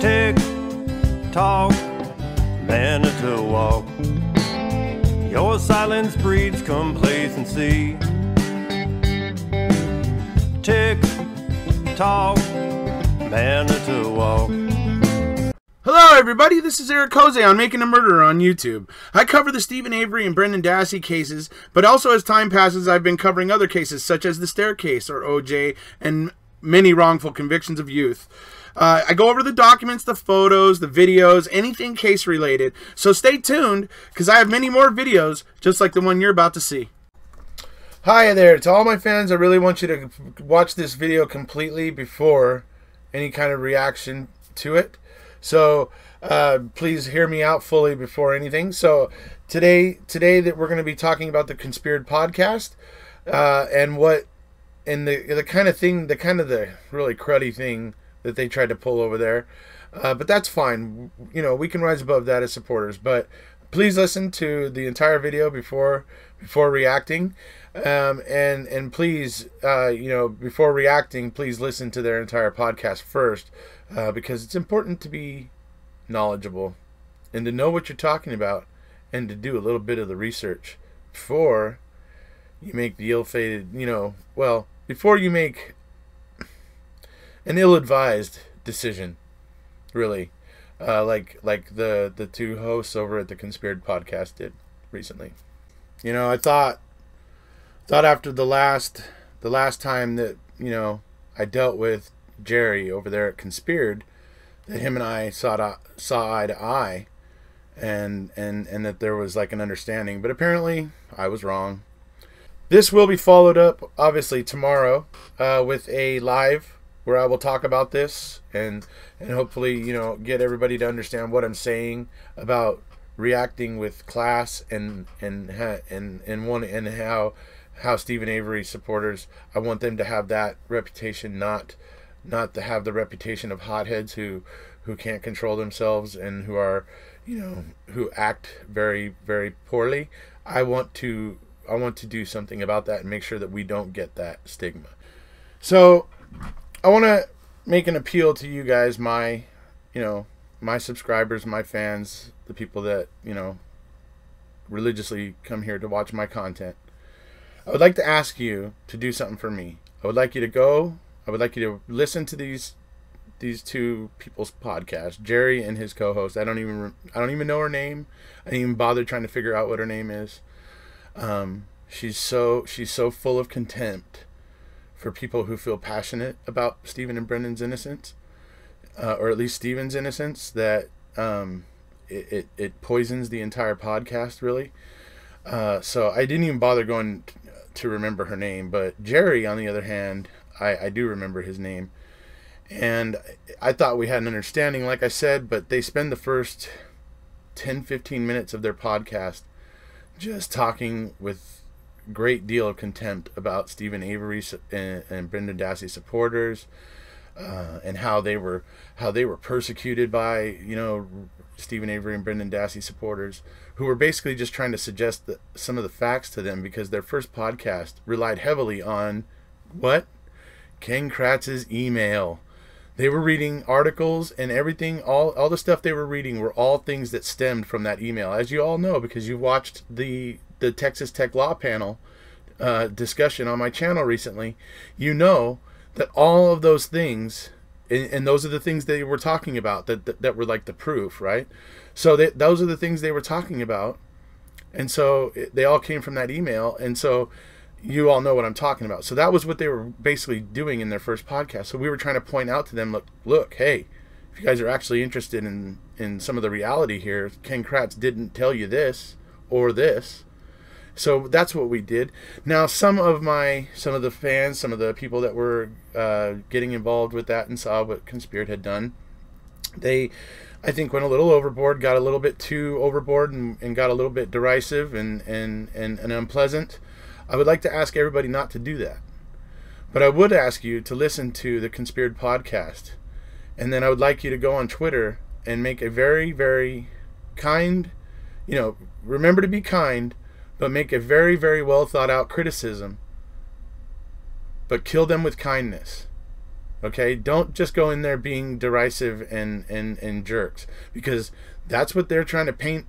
Tick tock, minute to walk. Your silence breeds complacency. Tick tock, minute to walk. Hello everybody, this is Eric Jose on Making a Murderer on YouTube. I cover the Stephen Avery and Brendan Dassey cases, but also as time passes I've been covering other cases such as the Staircase or OJ and many wrongful convictions of youth. I go over the documents, the photos, the videos, anything case related, so stay tuned because I have many more videos just like the one you're about to see. Hi there, to all my fans, I really want you to watch this video completely before any kind of reaction to it. So please hear me out fully before anything. So today that we're going to be talking about the Conspeared podcast and the kind of the really cruddy thing that they tried to pull over there. But that's fine. You know, we can rise above that as supporters. But please listen to the entire video before reacting. And please, you know, before reacting, please listen to their entire podcast first. Because it's important to be knowledgeable and to know what you're talking about and to do a little bit of the research before you make the ill-fated, you know, well, before you make an ill-advised decision, really, like the two hosts over at the Conspeared podcast did recently. You know, I thought after the last time that, you know, I dealt with Jerry over there at Conspeared, that him and I saw eye to eye, and that there was like an understanding, but apparently I was wrong. This will be followed up obviously tomorrow with a live where I will talk about this and hopefully, you know, get everybody to understand what I'm saying about reacting with class and how Stephen Avery supporters, I want them to have that reputation, not to have the reputation of hotheads who can't control themselves and who are, you know, who act very, very poorly. I want to do something about that and make sure that we don't get that stigma. So I want to make an appeal to you guys, my subscribers, my fans, the people that, you know, religiously come here to watch my content. I would like to ask you to do something for me. I would like you to listen to these two people's podcasts, Jerry and his co-host. I don't even know her name. I didn't even bother trying to figure out what her name is. She's so full of contempt for people who feel passionate about Stephen and Brendan's innocence, or at least Stephen's innocence, that it poisons the entire podcast, really. So I didn't even bother going to remember her name. But Jerry, on the other hand, I do remember his name, and I thought we had an understanding, like I said, but they spend the first 10-15 minutes of their podcast just talking with great deal of contempt about Stephen Avery and Brendan Dassey supporters, and how they were persecuted by, you know, Stephen Avery and Brendan Dassey supporters, who were basically just trying to suggest some of the facts to them, because their first podcast relied heavily on what? Ken Kratz's email. They were reading articles and everything, all the stuff they were reading were all things that stemmed from that email, as you all know, because you watched the Texas Tech Law Panel discussion on my channel recently. You know that all of those things, and those are the things they were talking about that were like the proof, right? So those are the things they were talking about, and so they all came from that email, and so you all know what I'm talking about. So that was what they were basically doing in their first podcast. So we were trying to point out to them, look, hey, if you guys are actually interested in some of the reality here, Ken Kratz didn't tell you this or this. So that's what we did. Now, some of the fans, some of the people that were getting involved with that and saw what Conspeared had done, they, I think, went a little overboard, got a little bit too overboard, and got a little bit derisive and unpleasant. I would like to ask everybody not to do that. But I would ask you to listen to the Conspeared podcast. And then I would like you to go on Twitter and make a very, very kind, you know, remember to be kind, but make a very, very well thought out criticism. But kill them with kindness. Okay, don't just go in there being derisive and jerks, because that's what they're trying to paint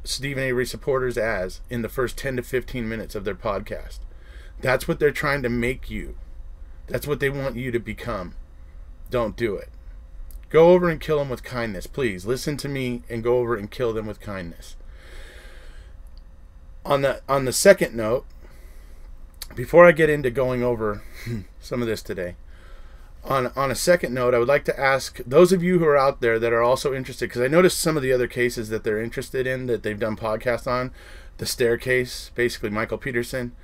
Stephen Avery supporters as in the first 10 to 15 minutes of their podcast. That's what they're trying to make you. That's what they want you to become. Don't do it. Go over and kill them with kindness. Please listen to me and go over and kill them with kindness. On the second note, before I get into going over some of this today, on a second note, I would like to ask those of you who are out there that are also interested, because I noticed some of the other cases that they're interested in that they've done podcasts on, the staircase, basically Michael Peterson,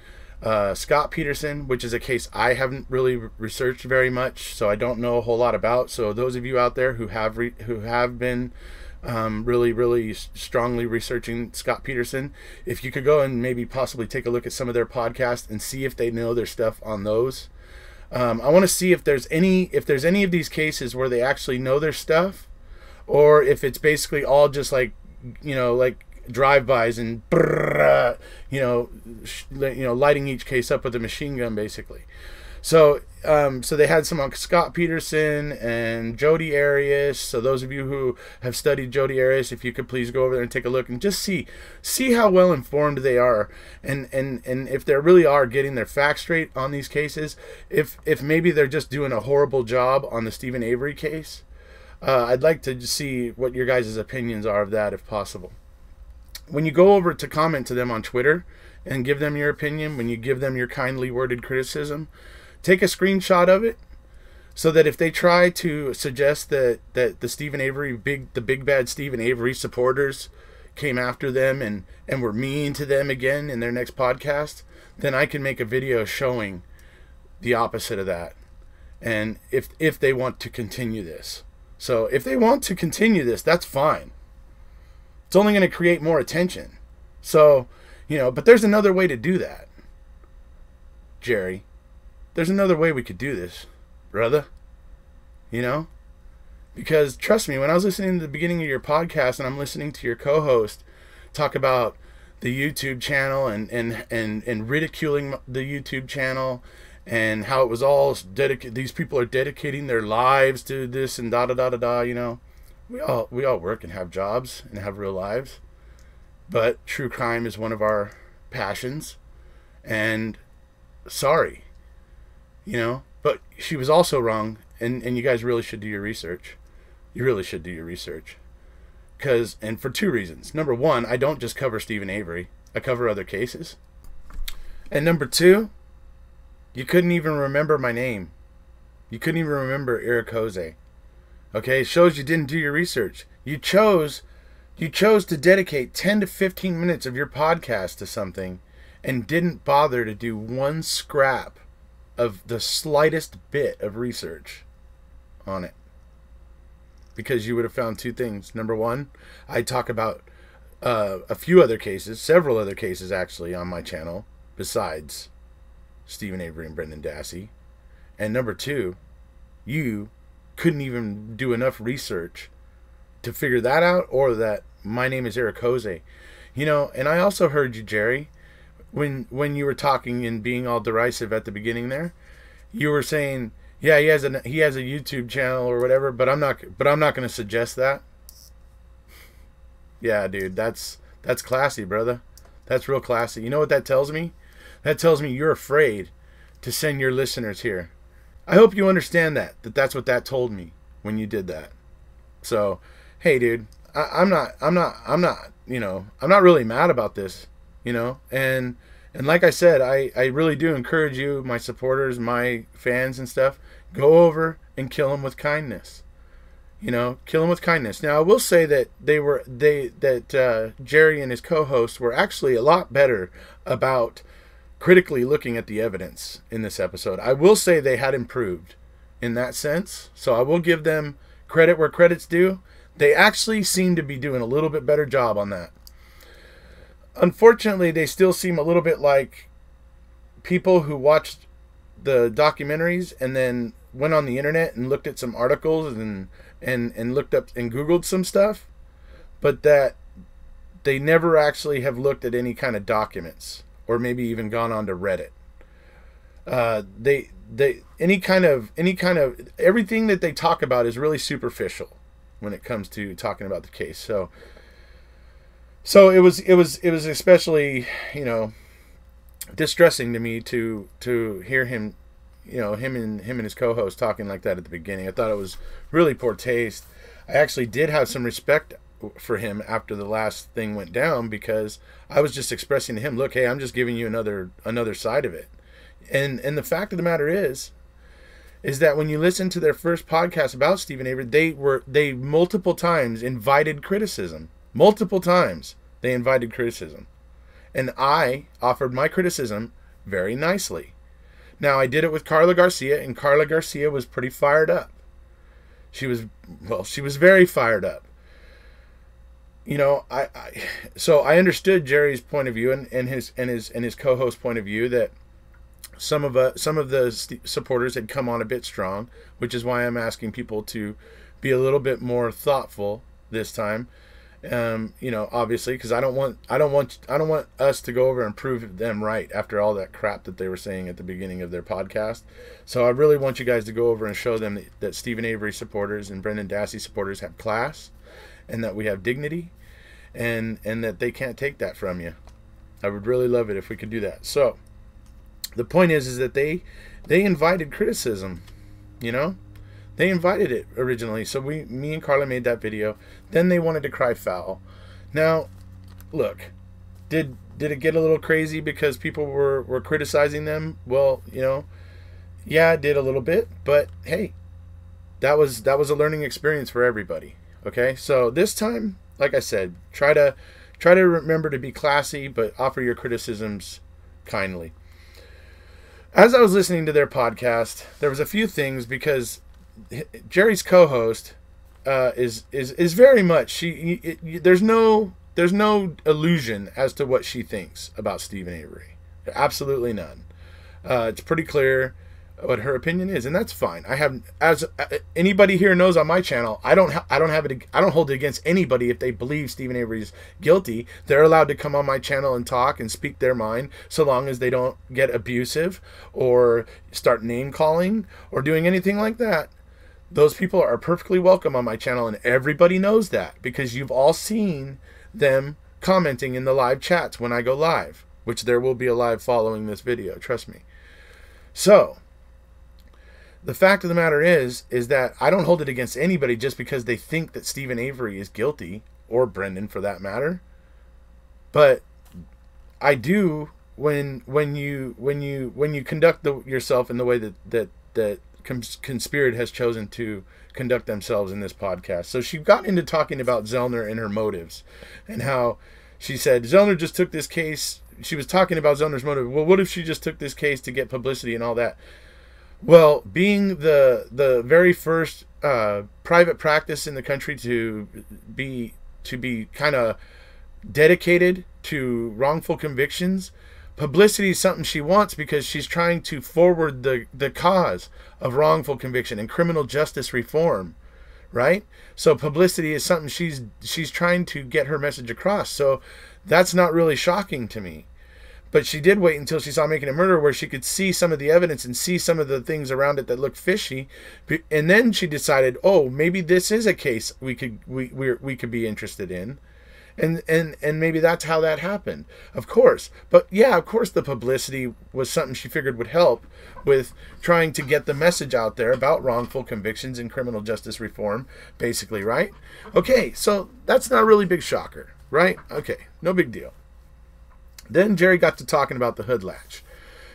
Scott Peterson, which is a case I haven't really researched very much, so I don't know a whole lot about. So those of you out there who have been really strongly researching Scott Peterson, if you could go and maybe possibly take a look at some of their podcasts and see if they know their stuff on those. I want to see if there's any of these cases where they actually know their stuff, or if it's basically all just like drive-bys and lighting each case up with a machine gun, basically. So they had some on Scott Peterson and Jodi Arias. So those of you who have studied Jodi Arias, if you could please go over there and take a look and just see how well informed they are, and if they really are getting their facts straight on these cases. If maybe they're just doing a horrible job on the Stephen Avery case. I'd like to see what your guys' opinions are of that, if possible. When you go over to comment to them on Twitter and give them your opinion, when you give them your kindly worded criticism, take a screenshot of it, so that if they try to suggest that the Stephen Avery, the big bad Stephen Avery supporters came after them and were mean to them again in their next podcast, then I can make a video showing the opposite of that. And if they want to continue this. So if they want to continue this, that's fine. It's only going to create more attention. So, but there's another way to do that, Jerry. There's another way we could do this, brother. Because trust me, when I was listening to the beginning of your podcast and I'm listening to your co-host talk about the YouTube channel and ridiculing the YouTube channel and how it was all these people are dedicating their lives to this and da. We all work and have jobs and have real lives, but true crime is one of our passions. And sorry, but she was also wrong, and you guys really should do your research. You really should do your research, and for two reasons. Number one, I don't just cover Stephen Avery; I cover other cases. And number two, you couldn't even remember my name. You couldn't even remember Eric Jose. Okay, it shows you didn't do your research. You chose to dedicate 10 to 15 minutes of your podcast to something and didn't bother to do one scrap of the slightest bit of research on it. Because you would have found two things. Number one, I talk about a few other cases, several other cases actually on my channel besides Stephen Avery and Brendan Dassey. And number two, you couldn't even do enough research to figure that out, or that my name is Eric Jose. And I also heard you, Jerry, when you were talking and being all derisive at the beginning there, you were saying, yeah, he has a YouTube channel or whatever, but I'm not going to suggest that. Yeah, dude, that's classy, brother. That's real classy. You know what that tells me? That tells me you're afraid to send your listeners here. I hope you understand that's what that told me when you did that. So, hey, dude, I'm not really mad about this, and like I said, I really do encourage you, my supporters, my fans and stuff, go over and kill them with kindness. Kill them with kindness. Now, I will say that Jerry and his co-host were actually a lot better about critically looking at the evidence in this episode. I will say they had improved in that sense, so I will give them credit where credit's due. They actually seem to be doing a little bit better job on that. Unfortunately, they still seem a little bit like people who watched the documentaries and then went on the internet and looked at some articles and looked up and Googled some stuff, but that they never actually have looked at any kind of documents, or maybe even gone on to Reddit. any kind of everything that they talk about is really superficial when it comes to talking about the case. So it was especially, you know, distressing to me to hear him, you know, him and his co-host talking like that at the beginning. I thought it was really poor taste. I actually did have some respect for him after the last thing went down, because I was just expressing to him, look, hey, I'm just giving you another side of it. And the fact of the matter is that when you listen to their first podcast about Stephen Avery, they multiple times invited criticism. Multiple times they invited criticism. And I offered my criticism very nicely. Now, I did it with Carla Garcia, and Carla Garcia was pretty fired up. She was very fired up. You know, so I understood Jerry's point of view and his co-host point of view, that some of the supporters had come on a bit strong, which is why I'm asking people to be a little bit more thoughtful this time. You know, obviously, because I don't want us to go over and prove them right after all that crap that they were saying at the beginning of their podcast. So I really want you guys to go over and show them that Stephen Avery supporters and Brendan Dassey supporters have class, and that we have dignity, and that they can't take that from you. I would really love it if we could do that. So the point is that they invited criticism, you know. They invited it originally. So me and Carla made that video. Then they wanted to cry foul. Now, look, did it get a little crazy because people were criticizing them? Well, you know, yeah, it did a little bit, but hey, that was a learning experience for everybody. Okay? So this time, like I said, try to remember to be classy, but offer your criticisms kindly. As I was listening to their podcast, there was a few things, because Jerry's co-host is very much, there's no illusion as to what she thinks about Stephen Avery. Absolutely none. It's pretty clear what her opinion is, and that's fine. I have, as anybody here knows on my channel, I don't hold it against anybody if they believe Stephen Avery's guilty. They're allowed to come on my channel and talk and speak their mind, so long as they don't get abusive or start name calling or doing anything like that. Those people are perfectly welcome on my channel, and everybody knows that, because you've all seen them commenting in the live chats when I go live, which there will be a live following this video, trust me. So the fact of the matter is that I don't hold it against anybody just because they think that Stephen Avery is guilty, or Brendan for that matter. But I do when you conduct yourself in the way that Conspeared has chosen to conduct themselves in this podcast. So she got into talking about Zellner and her motives, and how she said Zellner just took this case. She was talking about Zellner's motive. Well, what if she just took this case to get publicity and all that? Well, being the very first private practice in the country to be kind of dedicated to wrongful convictions, publicity is something she wants, because she's trying to forward the cause of wrongful conviction and criminal justice reform, right? So publicity is something she's trying to get her message across. So that's not really shocking to me. But she did wait until she saw Making a Murder, where she could see some of the evidence and see some of the things around it that looked fishy, and then she decided, oh, maybe this is a case we could be interested in. And maybe that's how that happened. Of course. But yeah, of course the publicity was something she figured would help with trying to get the message out there about wrongful convictions and criminal justice reform, basically, right? Okay, so that's not a really big shocker, right? Okay, no big deal. Then Jerry got to talking about the hood latch.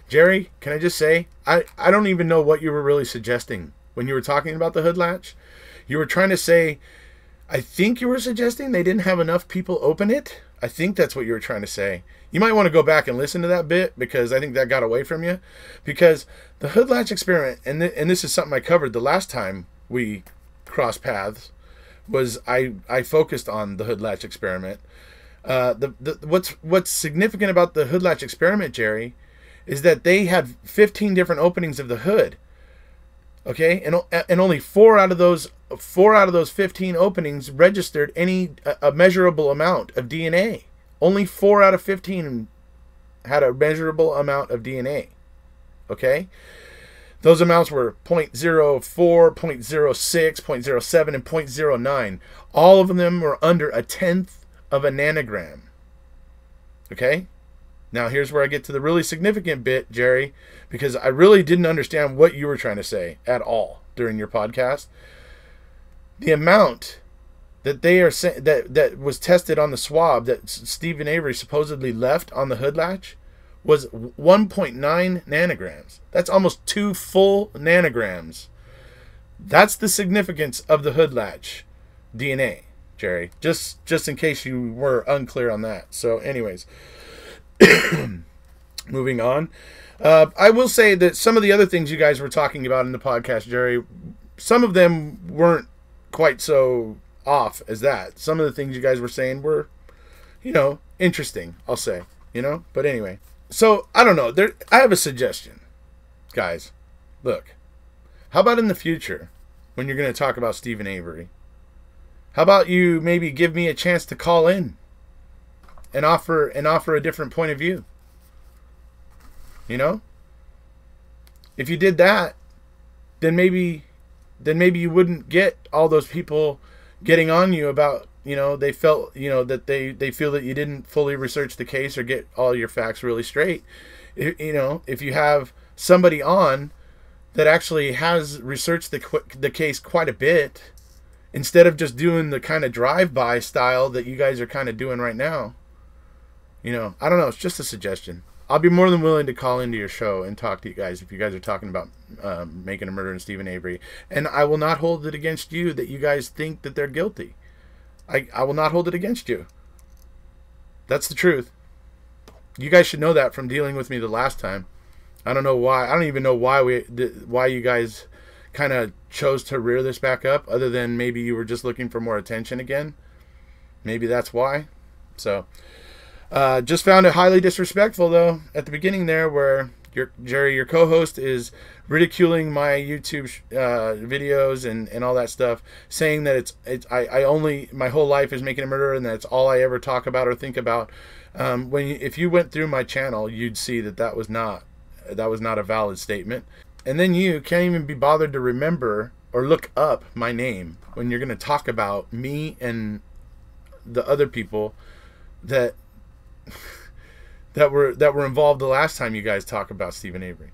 Jerry, can I just say, I don't even know what you were really suggesting when you were talking about the hood latch. You were trying to say, I think you were suggesting they didn't have enough people open it. I think that's what you were trying to say. You might want to go back and listen to that bit, because I think that got away from you. Because the hood latch experiment, and this is something I covered the last time we crossed paths, was I focused on the hood latch experiment. What's significant about the hood latch experiment, Jerry, is that they had 15 different openings of the hood. Okay, and only 4 out of those 15 openings registered a measurable amount of DNA. Only 4 out of 15 had a measurable amount of DNA. Okay, Those amounts were 0.04, 0.06, 0.07, and 0.09. All of them were under 1/10 of a nanogram. Okay? Now here's where I get to the really significant bit, Jerry, because I really didn't understand what you were trying to say at all during your podcast. The amount that they are saying that was tested on the swab that Stephen Avery supposedly left on the hood latch was 1.9 nanograms. That's almost 2 full nanograms. That's the significance of the hood latch DNA, Jerry. Just in case you were unclear on that. So anyways, moving on. I will say that some of the other things you guys were talking about in the podcast, Jerry, some of them weren't quite so off as that. Some of the things you guys were saying were, interesting, I'll say, but anyway. So, I don't know. I have a suggestion, guys. Look, how about in the future, when you're going to talk about Stephen Avery, how about you maybe give me a chance to call in and offer a different point of view? If you did that, then maybe you wouldn't get all those people getting on you about, they felt, that they feel that you didn't fully research the case or get all your facts really straight. If you have somebody on that actually has researched the case quite a bit, instead of just doing the kind of drive-by style that you guys are kind of doing right now, I don't know. It's just a suggestion. I'll be more than willing to call into your show and talk to you guys if you guys are talking about Making a Murderer in Stephen Avery. And I will not hold it against you that you guys think that they're guilty. I will not hold it against you. That's the truth. You guys should know that from dealing with me the last time. I don't know why. I don't even know why you guys kind of chose to rear this back up, other than maybe you were just looking for more attention again. Maybe that's why. So, just found it highly disrespectful, though, at the beginning there, where Jerry, your co-host, is ridiculing my YouTube videos and all that stuff, saying that my whole life is Making a Murderer, and that's all I ever talk about or think about. If you went through my channel, you'd see that was not a valid statement. And then you can't even be bothered to remember or look up my name when you're going to talk about me and the other people that were involved the last time you guys talk about Stephen Avery.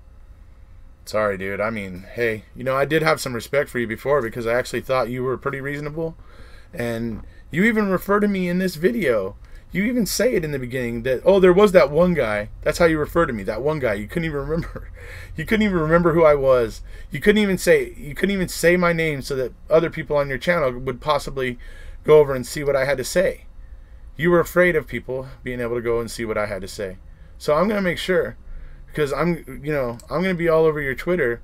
Sorry, dude. I mean, hey, I did have some respect for you before, because I actually thought you were pretty reasonable. And you even refer to me in this video. You even say it in the beginning that, there was that one guy. That's how you refer to me, that one guy. You couldn't even remember. You couldn't even remember who I was. You couldn't even say my name so that other people on your channel would possibly go over and see what I had to say. You were afraid of people being able to go and see what I had to say. So I'm going to make sure, because I'm going to be all over your Twitter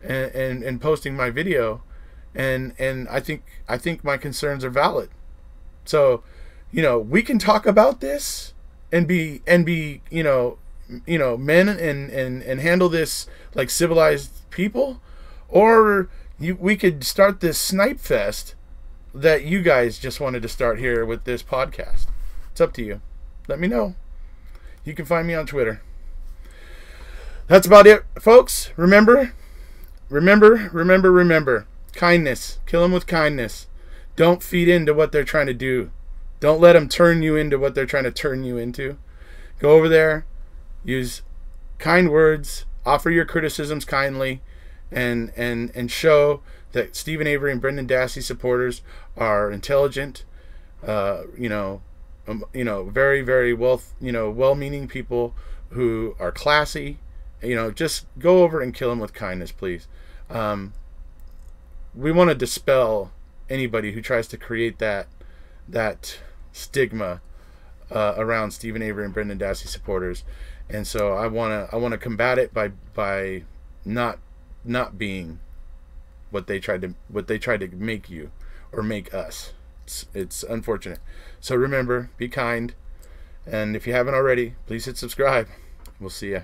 and posting my video, and I think my concerns are valid. So, we can talk about this and be men and handle this like civilized people, or we could start this snipe fest that you guys just wanted to start here with this podcast. It's up to you. Let me know. You can find me on Twitter. That's about it, folks. Remember. Kindness. Kill them with kindness. Don't feed into what they're trying to do. Don't let them turn you into what they're trying to turn you into. Go over there. Use kind words. Offer your criticisms kindly. And show that Stephen Avery and Brendan Dassey supporters are intelligent, very, very well-meaning people who are classy. Just go over and kill them with kindness, please. We want to dispel anybody who tries to create that stigma around Stephen Avery and Brendan Dassey supporters, and so I want to combat it by not being what they tried to make you or make us. It's unfortunate. So remember, be kind, and if you haven't already, please hit subscribe. We'll see ya.